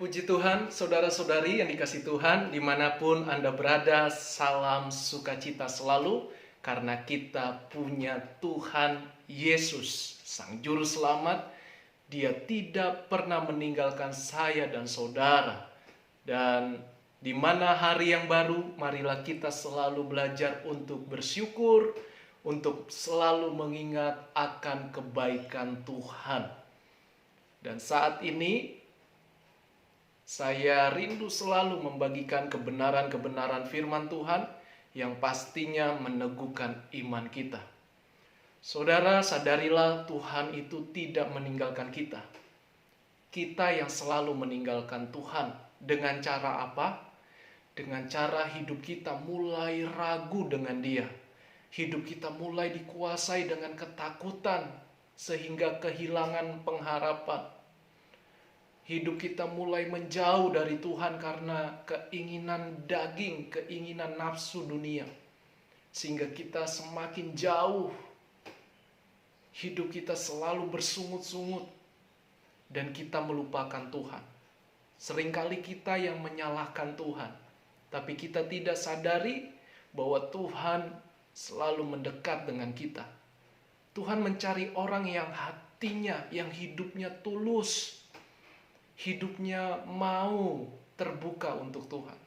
Puji Tuhan, saudara-saudari yang dikasihi Tuhan, dimanapun Anda berada, salam sukacita selalu, karena kita punya Tuhan Yesus, Sang Juru Selamat. Dia tidak pernah meninggalkan saya dan saudara. Dan di mana hari yang baru, marilah kita selalu belajar untuk bersyukur, untuk selalu mengingat akan kebaikan Tuhan. Dan saat ini, saya rindu selalu membagikan kebenaran-kebenaran firman Tuhan yang pastinya meneguhkan iman kita. Saudara, sadarilah Tuhan itu tidak meninggalkan kita. Kita yang selalu meninggalkan Tuhan. Dengan cara apa? Dengan cara hidup kita mulai ragu dengan Dia. Hidup kita mulai dikuasai dengan ketakutan sehingga kehilangan pengharapan. Hidup kita mulai menjauh dari Tuhan karena keinginan daging, keinginan nafsu dunia. Sehingga kita semakin jauh. Hidup kita selalu bersungut-sungut. Dan kita melupakan Tuhan. Seringkali kita yang menyalahkan Tuhan. Tapi kita tidak sadari bahwa Tuhan selalu mendekat dengan kita. Tuhan mencari orang yang hatinya, yang hidupnya tulus. Hidupnya mau terbuka untuk Tuhan.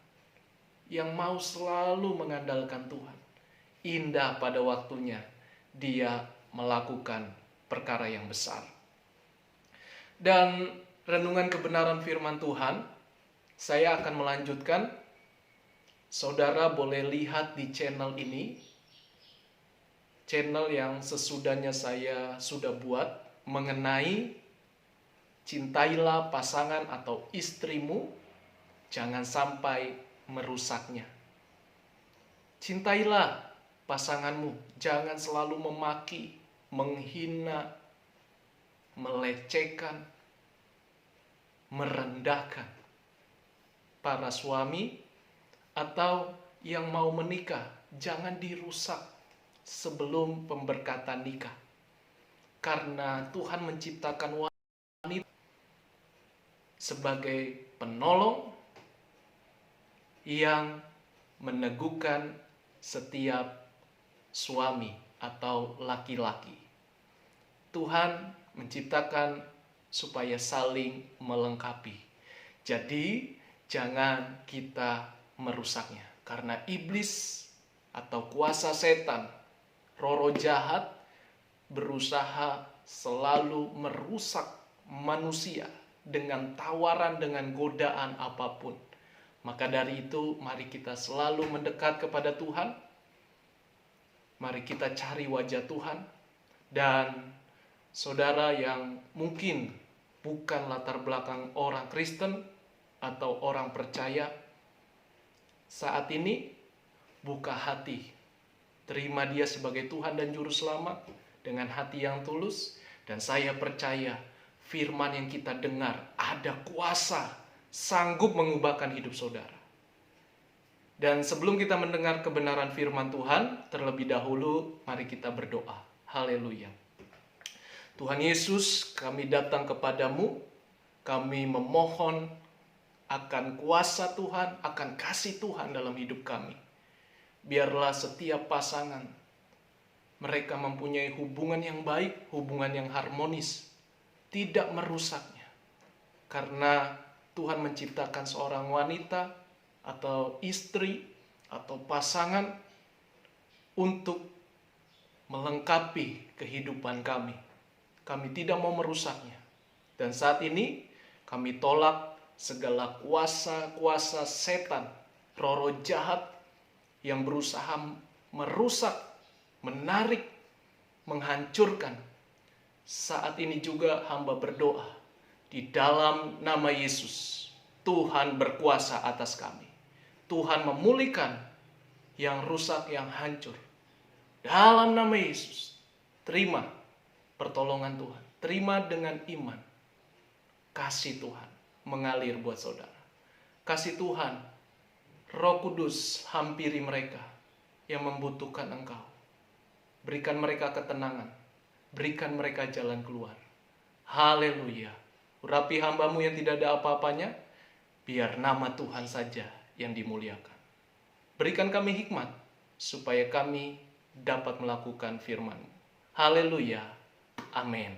Yang mau selalu mengandalkan Tuhan. Indah pada waktunya dia melakukan perkara yang besar. Dan renungan kebenaran firman Tuhan, saya akan melanjutkan. Saudara boleh lihat di channel ini. Channel yang sesudahnya saya sudah buat mengenai cintailah pasangan atau istrimu, jangan sampai merusaknya. Cintailah pasanganmu, jangan selalu memaki, menghina, melecehkan, merendahkan. Para suami atau yang mau menikah, jangan dirusak sebelum pemberkatan nikah. Karena Tuhan menciptakan sebagai penolong yang meneguhkan setiap suami atau laki-laki. Tuhan menciptakan supaya saling melengkapi. Jadi jangan kita merusaknya. Karena iblis atau kuasa setan, roh jahat berusaha selalu merusak manusia dengan tawaran, dengan godaan apapun. Maka dari itu, mari kita selalu mendekat kepada Tuhan. Mari kita cari wajah Tuhan. Dan saudara yang mungkin bukan latar belakang orang Kristen atau orang percaya, saat ini buka hati. Terima Dia sebagai Tuhan dan Juru Selamat dengan hati yang tulus. Dan saya percaya firman yang kita dengar ada kuasa, sanggup mengubahkan hidup saudara. Dan sebelum kita mendengar kebenaran firman Tuhan, terlebih dahulu mari kita berdoa. Haleluya. Tuhan Yesus, kami datang kepadamu, kami memohon akan kuasa Tuhan, akan kasih Tuhan dalam hidup kami. Biarlah setiap pasangan, mereka mempunyai hubungan yang baik, hubungan yang harmonis, tidak merusaknya. Karena Tuhan menciptakan seorang wanita atau istri atau pasangan untuk melengkapi kehidupan kami. Kami tidak mau merusaknya. Dan saat ini kami tolak segala kuasa-kuasa setan, roh jahat yang berusaha merusak, menarik, menghancurkan. Saat ini juga hamba berdoa di dalam nama Yesus. Tuhan berkuasa atas kami. Tuhan memulihkan yang rusak, yang hancur. Dalam nama Yesus, terima pertolongan Tuhan. Terima dengan iman. Kasih Tuhan mengalir buat saudara. Kasih Tuhan, Roh Kudus hampiri mereka yang membutuhkan Engkau. Berikan mereka ketenangan. Berikan mereka jalan keluar. Haleluya. Urapi hamba-Mu yang tidak ada apa-apanya. Biar nama Tuhan saja yang dimuliakan. Berikan kami hikmat, supaya kami dapat melakukan firman-Mu. Haleluya. Amin.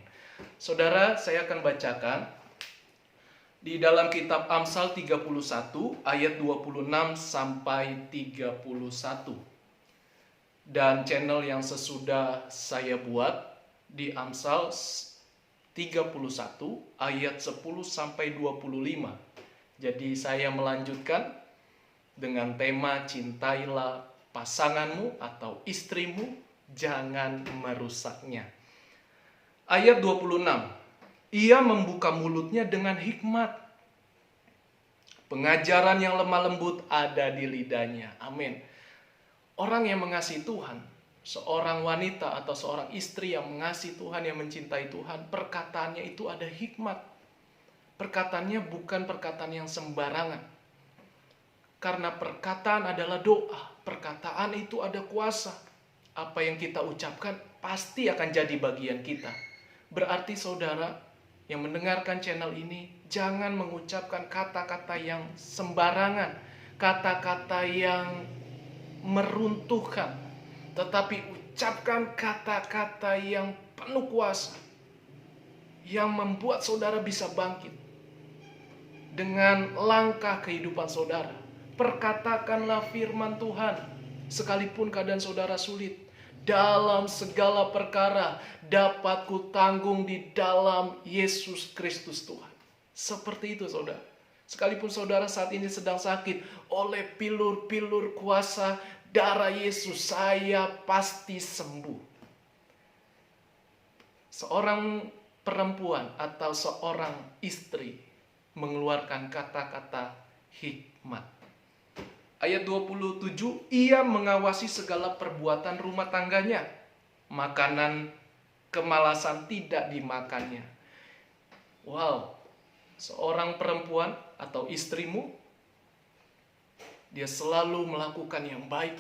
Saudara, saya akan bacakan di dalam kitab Amsal 31 ayat 26 sampai 31. Dan channel yang sesudah saya buat di Amsal 31 ayat 10 sampai 25. Jadi saya melanjutkan dengan tema cintailah pasanganmu atau istrimu, jangan merusaknya. Ayat 26. Ia membuka mulutnya dengan hikmat. Pengajaran yang lemah lembut ada di lidahnya. Amin. Orang yang mengasihi Tuhan, seorang wanita atau seorang istri yang mengasihi Tuhan, yang mencintai Tuhan, perkataannya itu ada hikmat. Perkataannya bukan perkataan yang sembarangan. Karena perkataan adalah doa. Perkataan itu ada kuasa. Apa yang kita ucapkan pasti akan jadi bagian kita. Berarti saudara yang mendengarkan channel ini, jangan mengucapkan kata-kata yang sembarangan. Kata-kata yang meruntuhkan. Tetapi ucapkan kata-kata yang penuh kuasa. Yang membuat saudara bisa bangkit. Dengan langkah kehidupan saudara. Perkatakanlah firman Tuhan, sekalipun keadaan saudara sulit. Dalam segala perkara dapat kutanggung di dalam Yesus Kristus Tuhan. Seperti itu saudara. Sekalipun saudara saat ini sedang sakit, oleh pilur-pilur kuasa darah Yesus saya pasti sembuh. Seorang perempuan atau seorang istri mengeluarkan kata-kata hikmat. Ayat 27, ia mengawasi segala perbuatan rumah tangganya. Makanan kemalasan tidak dimakannya. Wow, seorang perempuan atau istrimu, dia selalu melakukan yang baik.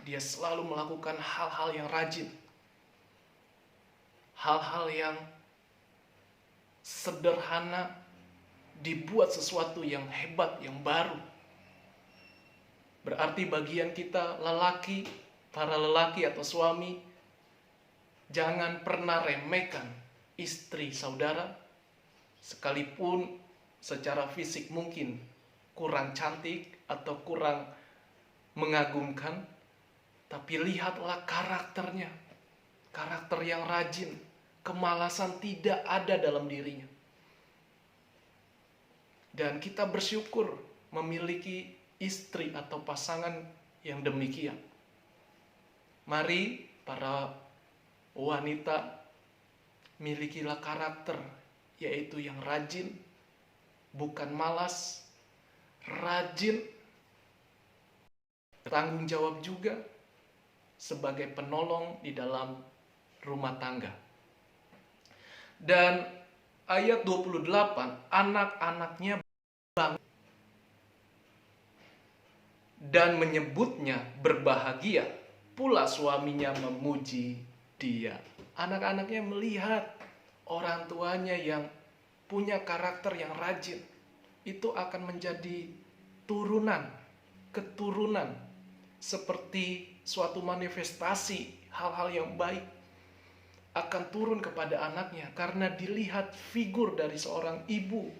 Dia selalu melakukan hal-hal yang rajin. Hal-hal yang sederhana, dibuat sesuatu yang hebat, yang baru. Berarti bagian kita lelaki, para lelaki atau suami, jangan pernah remehkan istri saudara, sekalipun secara fisik mungkin kurang cantik atau kurang mengagumkan, tapi lihatlah karakternya, karakter yang rajin, kemalasan tidak ada dalam dirinya. Dan kita bersyukur memiliki istri atau pasangan yang demikian. Mari para wanita milikilah karakter, yaitu yang rajin, bukan malas, rajin, bertanggung jawab juga sebagai penolong di dalam rumah tangga. Dan ayat 28, anak-anaknya bangun dan menyebutnya berbahagia, pula suaminya memuji dia. Anak-anaknya melihat orang tuanya yang punya karakter yang rajin, itu akan menjadi keturunan, seperti suatu manifestasi hal-hal yang baik akan turun kepada anaknya, karena dilihat figur dari seorang ibu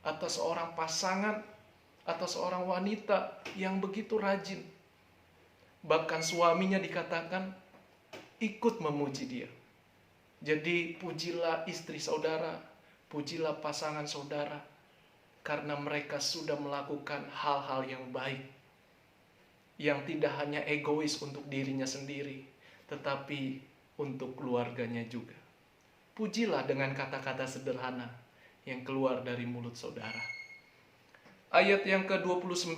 atau seorang pasangan atau seorang wanita yang begitu rajin. Bahkan suaminya dikatakan ikut memuji dia. Jadi pujilah istri saudara, pujilah pasangan saudara, karena mereka sudah melakukan hal-hal yang baik, yang tidak hanya egois untuk dirinya sendiri, tetapi untuk keluarganya juga. Pujilah dengan kata-kata sederhana yang keluar dari mulut saudara. Ayat yang ke-29,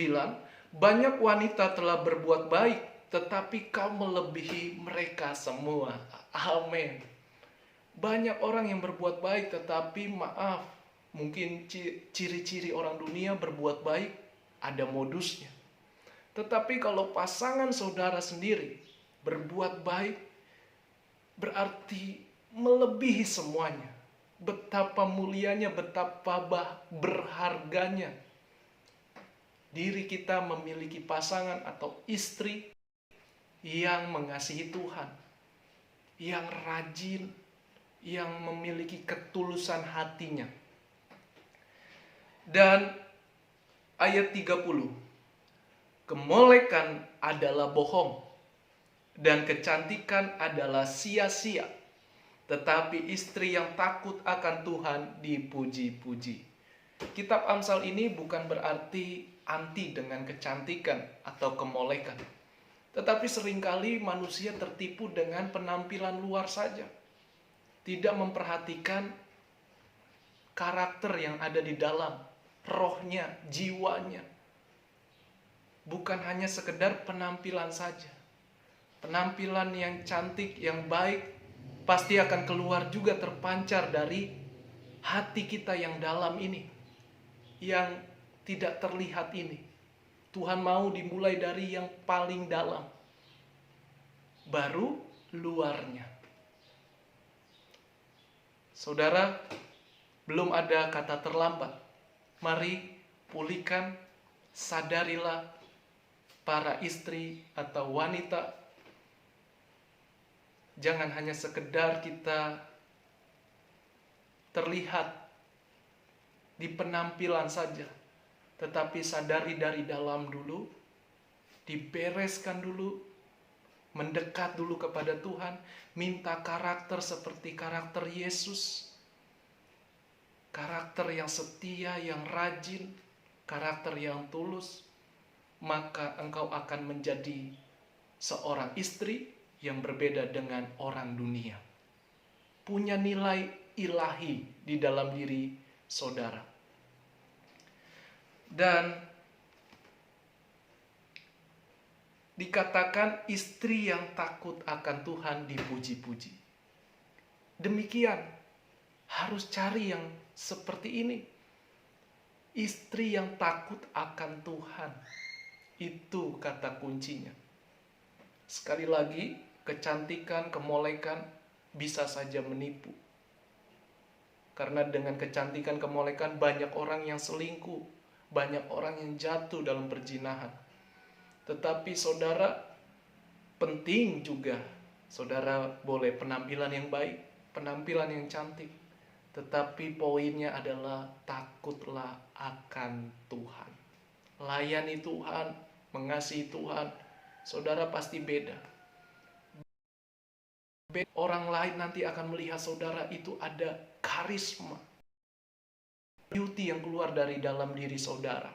banyak wanita telah berbuat baik, tetapi kau melebihi mereka semua. Amin. Banyak orang yang berbuat baik, tetapi maaf, mungkin ciri-ciri orang dunia berbuat baik ada modusnya. Tetapi kalau pasangan saudara sendiri berbuat baik, berarti melebihi semuanya. Betapa mulianya, betapa berharganya diri kita memiliki pasangan atau istri yang mengasihi Tuhan, yang rajin, yang memiliki ketulusan hatinya. Dan ayat 30, kemolekan adalah bohong, dan kecantikan adalah sia-sia. Tetapi istri yang takut akan Tuhan dipuji-puji. Kitab Amsal ini bukan berarti anti dengan kecantikan atau kemolekan. Tetapi seringkali manusia tertipu dengan penampilan luar saja. Tidak memperhatikan karakter yang ada di dalam, rohnya, jiwanya. Bukan hanya sekedar penampilan saja. Penampilan yang cantik, yang baik, pasti akan keluar juga terpancar dari hati kita yang dalam ini, yang tidak terlihat ini. Tuhan mau dimulai dari yang paling dalam, baru luarnya. Saudara, belum ada kata terlambat. Mari pulihkan, sadarilah para istri atau wanita. Jangan hanya sekedar kita terlihat di penampilan saja, tetapi sadari dari dalam dulu, dibereskan dulu, mendekat dulu kepada Tuhan, minta karakter seperti karakter Yesus, karakter yang setia, yang rajin, karakter yang tulus, maka engkau akan menjadi seorang istri yang berbeda dengan orang dunia. Punya nilai ilahi di dalam diri saudara. Dan dikatakan istri yang takut akan Tuhan dipuji-puji. Demikian, harus cari yang seperti ini. Istri yang takut akan Tuhan. Itu kata kuncinya. Sekali lagi, kecantikan, kemolekan bisa saja menipu. Karena dengan kecantikan, kemolekan banyak orang yang selingkuh, banyak orang yang jatuh dalam perzinahan. Tetapi saudara, penting juga saudara boleh penampilan yang baik, penampilan yang cantik. Tetapi poinnya adalah takutlah akan Tuhan. Layani Tuhan, mengasihi Tuhan. Saudara pasti beda. Orang lain nanti akan melihat saudara itu ada karisma, beauty yang keluar dari dalam diri saudara.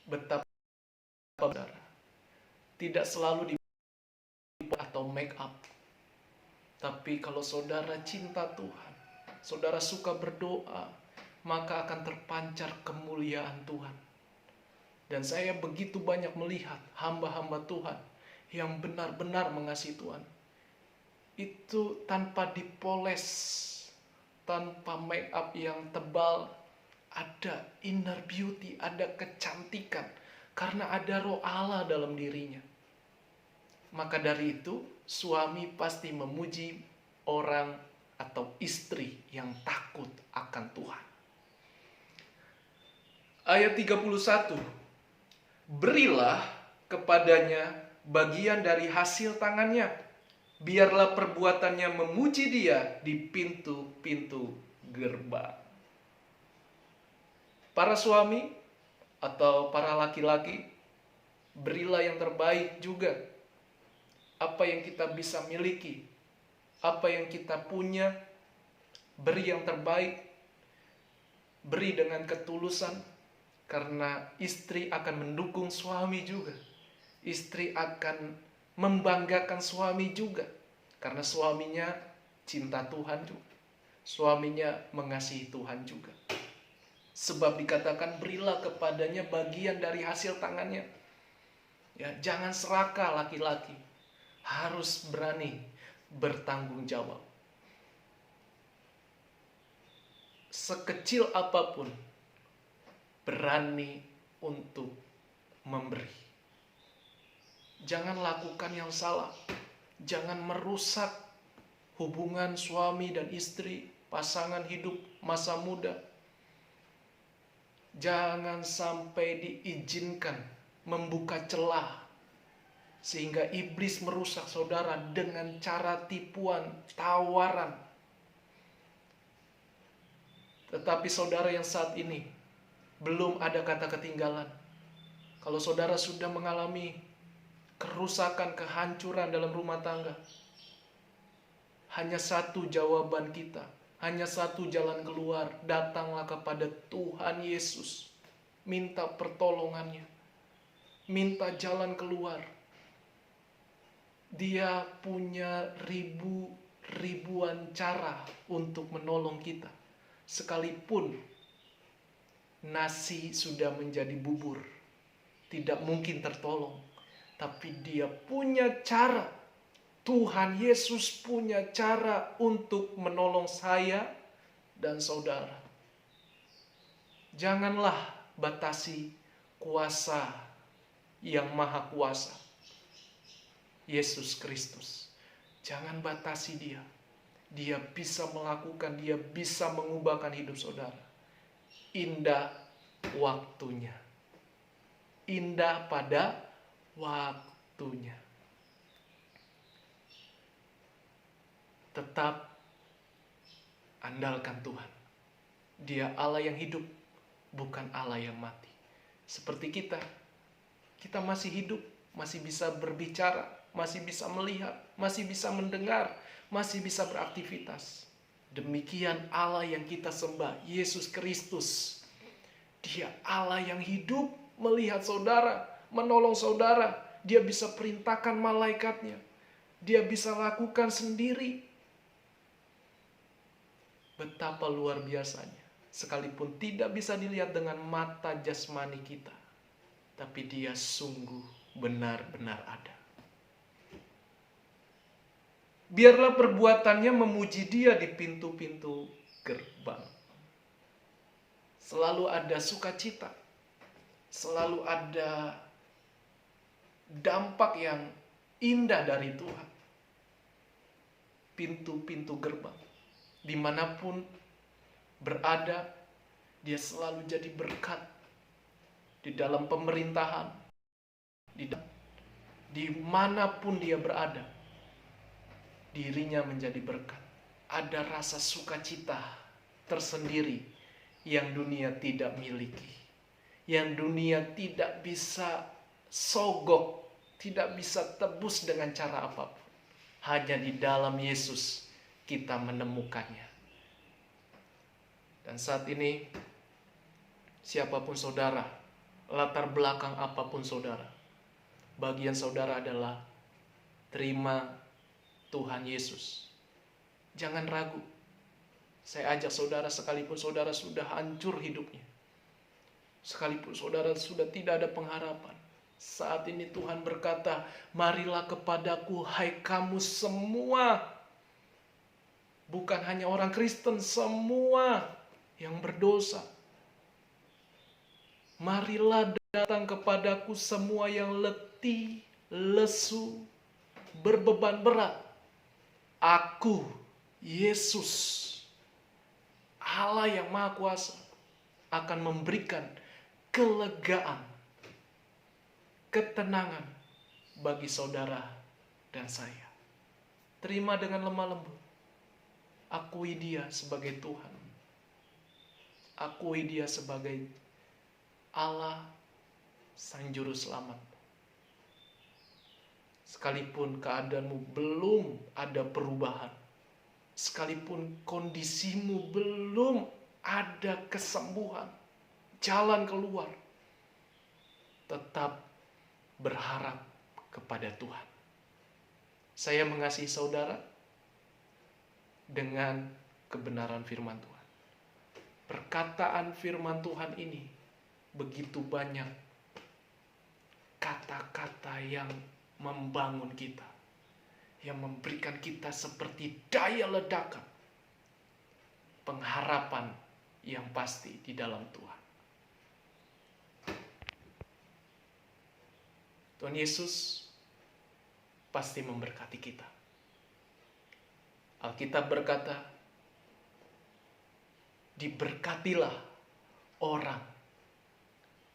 Betapa saudara tidak selalu di atau make up. Tapi kalau saudara cinta Tuhan, saudara suka berdoa, maka akan terpancar kemuliaan Tuhan. Dan saya begitu banyak melihat hamba-hamba Tuhan yang benar-benar mengasihi Tuhan. Itu tanpa dipoles, tanpa make up yang tebal, ada inner beauty, ada kecantikan, karena ada roh Allah dalam dirinya. Maka dari itu, suami pasti memuji orang atau istri yang takut akan Tuhan. Ayat 31, berilah kepadanya bagian dari hasil tangannya, biarlah perbuatannya memuji dia di pintu-pintu gerbang. Para suami atau para laki-laki, berilah yang terbaik juga. Apa yang kita bisa miliki, apa yang kita punya, beri yang terbaik, beri dengan ketulusan, karena istri akan mendukung suami juga. Istri akan membanggakan suami juga, karena suaminya cinta Tuhan juga. Suaminya mengasihi Tuhan juga. Sebab dikatakan berilah kepadanya bagian dari hasil tangannya. Ya, jangan serakah laki-laki. Harus berani bertanggung jawab. Sekecil apapun, berani untuk memberi. Jangan lakukan yang salah. Jangan merusak hubungan suami dan istri, pasangan hidup masa muda. Jangan sampai diizinkan membuka celah sehingga iblis merusak saudara dengan cara tipuan, tawaran. Tetapi saudara yang saat ini belum ada kata ketinggalan. Kalau saudara sudah mengalami kerusakan, kehancuran dalam rumah tangga, hanya satu jawaban kita, hanya satu jalan keluar. Datanglah kepada Tuhan Yesus, minta pertolongannya, minta jalan keluar. Dia punya ribuan cara untuk menolong kita. Sekalipun nasi sudah menjadi bubur, tidak mungkin tertolong. Tapi dia punya cara. Tuhan Yesus punya cara untuk menolong saya dan saudara. Janganlah batasi kuasa yang maha kuasa, Yesus Kristus. Jangan batasi dia. Dia bisa melakukan, dia bisa mengubahkan hidup saudara. Indah waktunya. Indah pada waktunya. Tetap andalkan Tuhan. Dia Allah yang hidup, bukan Allah yang mati. Seperti kita masih hidup, masih bisa berbicara, masih bisa melihat, masih bisa mendengar, masih bisa beraktivitas. Demikian Allah yang kita sembah, Yesus Kristus. Dia Allah yang hidup, melihat saudara, menolong saudara. Dia bisa perintahkan malaikatnya. Dia bisa lakukan sendiri. Betapa luar biasanya. Sekalipun tidak bisa dilihat dengan mata jasmani kita, tapi dia sungguh benar-benar ada. Biarlah perbuatannya memuji dia di pintu-pintu gerbang. Selalu ada sukacita. Selalu ada dampak yang indah dari Tuhan. Pintu-pintu gerbang. Dimanapun berada, dia selalu jadi berkat. Di dalam pemerintahan, dimanapun dia berada, dirinya menjadi berkat. Ada rasa sukacita tersendiri yang dunia tidak miliki, yang dunia tidak bisa sogok, tidak bisa tebus dengan cara apapun. Hanya di dalam Yesus kita menemukannya. Dan saat ini, siapapun saudara, latar belakang apapun saudara, bagian saudara adalah terima Tuhan Yesus. Jangan ragu. Saya ajak saudara, sekalipun saudara sudah hancur hidupnya, sekalipun saudara sudah tidak ada pengharapan, saat ini Tuhan berkata, marilah kepadaku hai kamu semua. Bukan hanya orang Kristen, semua yang berdosa. Marilah datang kepadaku semua yang letih, lesu, berbeban berat. Aku, Yesus, Allah yang Maha Kuasa, akan memberikan kelegaan, ketenangan bagi saudara dan saya. Terima dengan lemah lembut. Akui dia sebagai Tuhan. Akui dia sebagai Allah Sang Juru Selamat. Sekalipun keadaanmu belum ada perubahan, sekalipun kondisimu belum ada kesembuhan, jalan keluar, tetap berharap kepada Tuhan. Saya mengasihi saudara dengan kebenaran firman Tuhan. Perkataan firman Tuhan ini begitu banyak kata-kata yang membangun kita, yang memberikan kita seperti daya ledakan, pengharapan yang pasti di dalam Tuhan. Tuhan Yesus pasti memberkati kita. Alkitab berkata, diberkatilah orang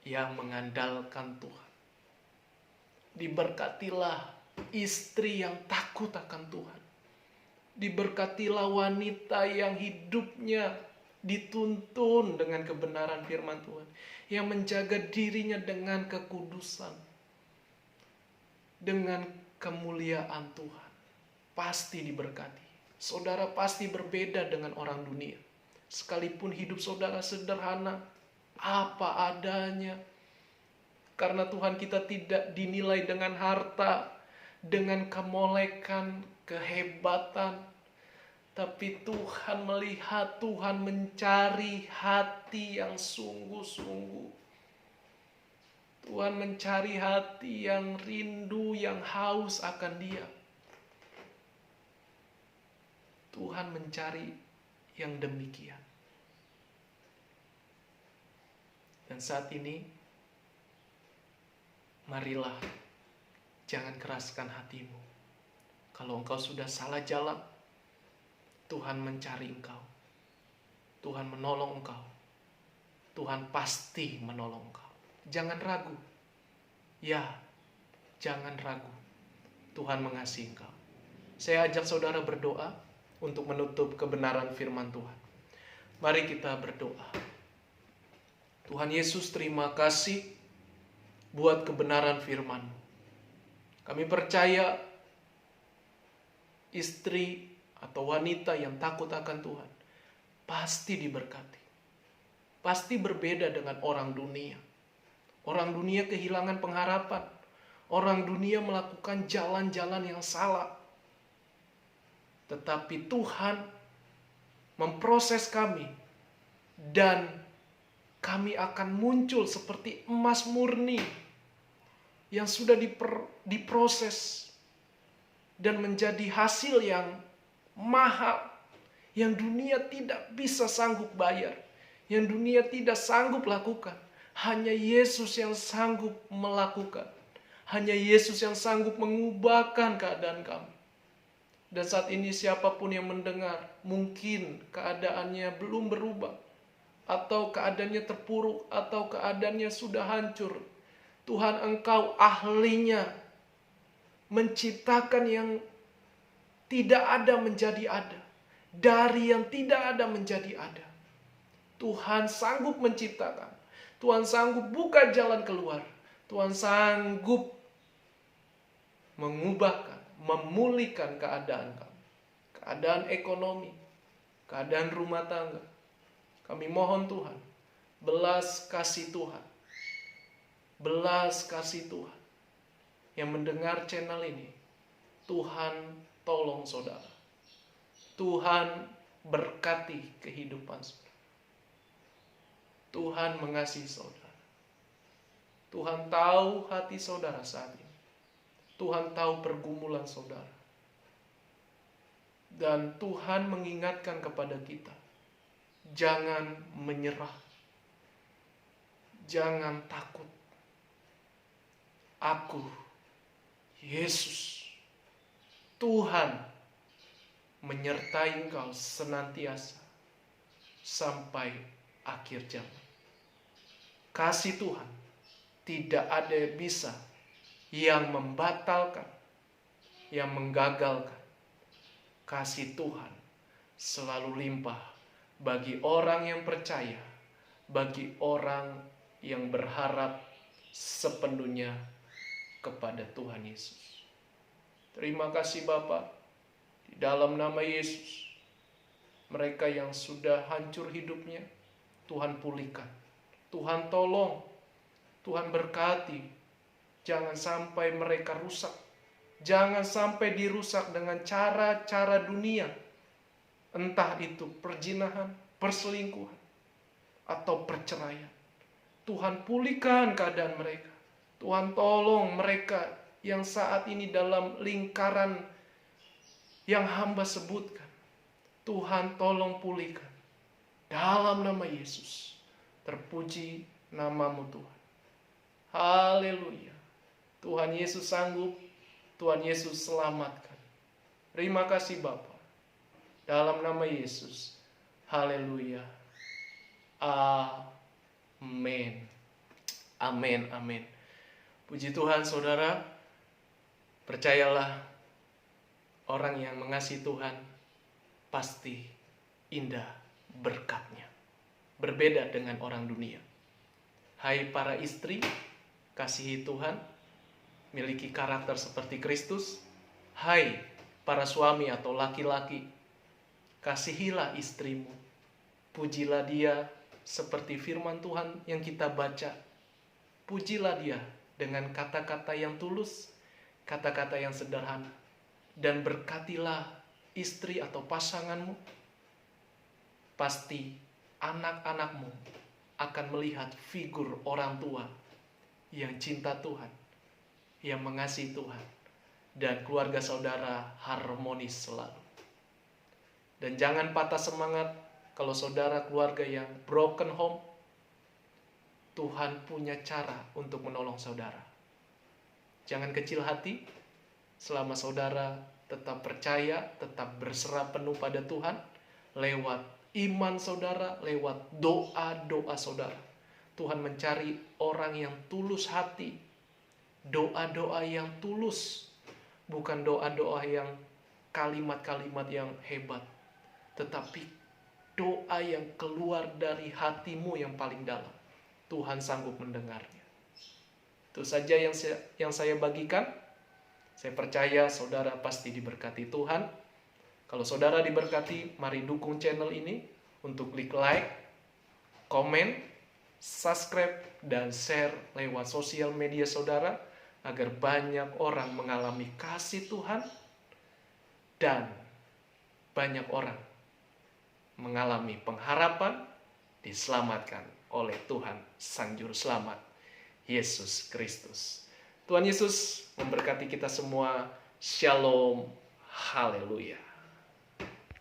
yang mengandalkan Tuhan. Diberkatilah istri yang takut akan Tuhan. Diberkatilah wanita yang hidupnya dituntun dengan kebenaran firman Tuhan, yang menjaga dirinya dengan kekudusan, dengan kemuliaan Tuhan. Pasti diberkati. Saudara pasti berbeda dengan orang dunia. Sekalipun hidup saudara sederhana, apa adanya. Karena Tuhan kita tidak dinilai dengan harta, dengan kemolekan, kehebatan. Tapi Tuhan melihat, Tuhan mencari hati yang sungguh-sungguh. Tuhan mencari hati yang rindu, yang haus akan Dia. Tuhan mencari yang demikian. Dan saat ini, marilah jangan keraskan hatimu. Kalau engkau sudah salah jalan, Tuhan mencari engkau. Tuhan menolong engkau. Tuhan pasti menolong engkau. Jangan ragu. Ya, jangan ragu. Tuhan mengasihi engkau. Saya ajak saudara berdoa untuk menutup kebenaran firman Tuhan. Mari kita berdoa. Tuhan Yesus, terima kasih buat kebenaran firman-Mu. Kami percaya istri atau wanita yang takut akan Tuhan pasti diberkati. Pasti berbeda dengan orang dunia. Orang dunia kehilangan pengharapan. Orang dunia melakukan jalan-jalan yang salah. Tetapi Tuhan memproses kami, dan kami akan muncul seperti emas murni yang sudah diproses dan menjadi hasil yang mahal, yang dunia tidak bisa sanggup bayar, yang dunia tidak sanggup lakukan. Hanya Yesus yang sanggup melakukan. Hanya Yesus yang sanggup mengubahkan keadaan kami. Dan saat ini siapapun yang mendengar, mungkin keadaannya belum berubah, atau keadaannya terpuruk, atau keadaannya sudah hancur. Tuhan, Engkau ahlinya menciptakan yang tidak ada menjadi ada. Dari yang tidak ada menjadi ada. Tuhan sanggup menciptakan. Tuhan sanggup buka jalan keluar. Tuhan sanggup mengubahkan, memulihkan keadaan kami. Keadaan ekonomi, keadaan rumah tangga. Kami mohon Tuhan, belas kasih Tuhan. Belas kasih Tuhan. Yang mendengar channel ini, Tuhan tolong saudara. Tuhan berkati kehidupan saudara. Tuhan mengasihi saudara. Tuhan tahu hati saudara saat ini. Tuhan tahu pergumulan saudara. Dan Tuhan mengingatkan kepada kita, jangan menyerah. Jangan takut. Aku, Yesus, Tuhan, menyertai engkau senantiasa sampai akhir zaman. Kasih Tuhan tidak ada yang bisa yang membatalkan, yang menggagalkan. Kasih Tuhan selalu limpah bagi orang yang percaya, bagi orang yang berharap sepenuhnya kepada Tuhan Yesus. Terima kasih Bapa, di dalam nama Yesus, mereka yang sudah hancur hidupnya, Tuhan pulihkan, Tuhan tolong, Tuhan berkati. Jangan sampai mereka rusak. Jangan sampai dirusak dengan cara-cara dunia. Entah itu perzinahan, perselingkuhan, atau perceraian. Tuhan pulihkan keadaan mereka. Tuhan tolong mereka yang saat ini dalam lingkaran yang hamba sebutkan. Tuhan tolong pulihkan. Dalam nama Yesus. Terpuji nama-Mu Tuhan. Haleluya. Tuhan Yesus sanggup, Tuhan Yesus selamatkan. Terima kasih Bapa. Dalam nama Yesus. Haleluya. Amin. Amin, amin. Puji Tuhan, saudara. Percayalah, orang yang mengasihi Tuhan pasti indah berkatnya. Berbeda dengan orang dunia. Hai para istri, kasihi Tuhan, miliki karakter seperti Kristus. Hai para suami atau laki-laki, kasihilah istrimu. Pujilah dia seperti firman Tuhan yang kita baca. Pujilah dia dengan kata-kata yang tulus, kata-kata yang sederhana. Dan berkatilah istri atau pasanganmu. Pasti anak-anakmu akan melihat figur orang tua yang cinta Tuhan, yang mengasihi Tuhan, dan keluarga saudara harmonis selalu. Dan jangan patah semangat kalau saudara keluarga yang broken home. Tuhan punya cara untuk menolong saudara. Jangan kecil hati selama saudara tetap percaya, tetap berserah penuh pada Tuhan lewat iman saudara, lewat doa-doa saudara. Tuhan mencari orang yang tulus hati. Doa-doa yang tulus. Bukan doa-doa yang kalimat-kalimat yang hebat. Tetapi doa yang keluar dari hatimu yang paling dalam. Tuhan sanggup mendengarnya. Itu saja yang saya bagikan. Saya percaya saudara pasti diberkati Tuhan. Kalau saudara diberkati, mari dukung channel ini untuk klik like, komen, subscribe, dan share lewat sosial media saudara agar banyak orang mengalami kasih Tuhan dan banyak orang mengalami pengharapan diselamatkan oleh Tuhan Sang Juru Selamat, Yesus Kristus. Tuhan Yesus memberkati kita semua. Shalom. Haleluya.